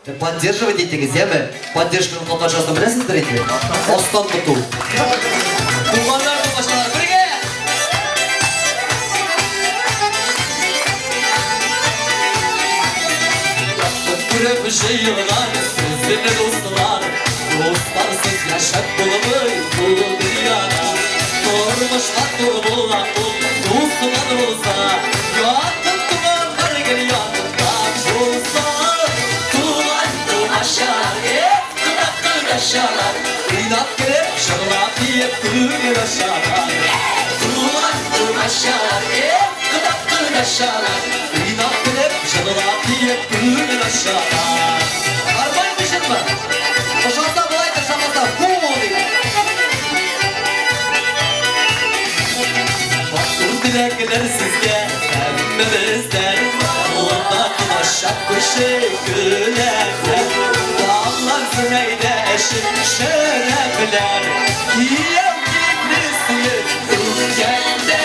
Поддерживать этих земель, поддержку на том, что мы смотрите, остан куту. Кумандар кумашлар, бірге! Күріп жиылған сөздері достылар, достарсыз яшап болмай бұл дүнияда. Тұрмышқа тұр болған бұл достыған болса, ятын туған қаргер ятындап болса, туған тумашар, қыдақ қыдашалар, ұйнап келіп жырлап еп күлгер ашалар. Туған тумашар, қыдақ қыдашалар, ұйнап келіп жырлап еп күлгер ашалар. Армайын мышын ба? Қошалса бұлай тыршамаса бұл дейді. Dilekler sizge, emmimizden Allah'ta kılaşak kuşu gülerler Dağlar züneyde eşit şerefler Yiyem gitlisiniz ülkende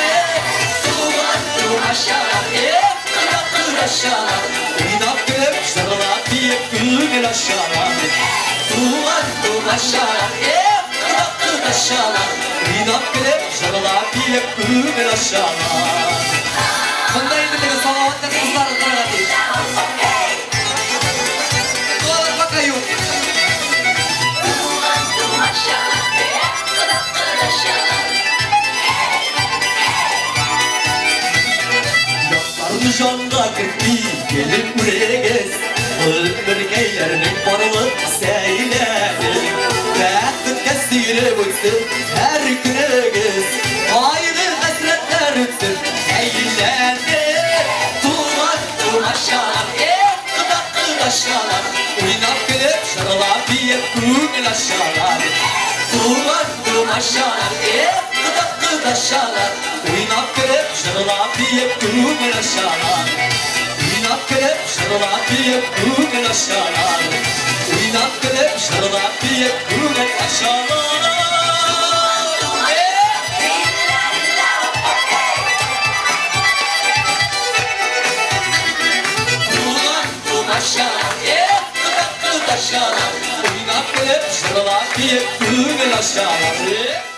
Tuğan tuğaşalar, kırak kıraşalar İnap gülüp şarılar diyip gülgül aşalar Tuğan tuğaşalar, kırak kıraşalar İnap gülüp şarılar diyip gülgül aşalar Bunda indiriyor salavatlı kızlar ızdırına değil Dualar bakayım Tuğan tuğaşalar, kırak kıraşalar Yaklarını canla kırpı gelip buraya gez Ömürgeylerinin varlık seylerin Bəxtin kesiri buysun her güne gez Ayrı hasretler ütsün eğlendi Tuğan tuğaşalar, kıdak kıdaşalar Uynap gelip şarılar diyip gülgül aşalar Tuğan tuğaşalar, kıdak kıdaşalar Uynap gelip şarılar diyip gülgül aşalar Uynap gelip şarılar diyip gülgül aşalar Uynap gelip şarılar diyip gülgül aşalar Tuğan tuğaşalar, kıdak kıdaşalar Uynap gelip şarılar diyip gülgül aşalar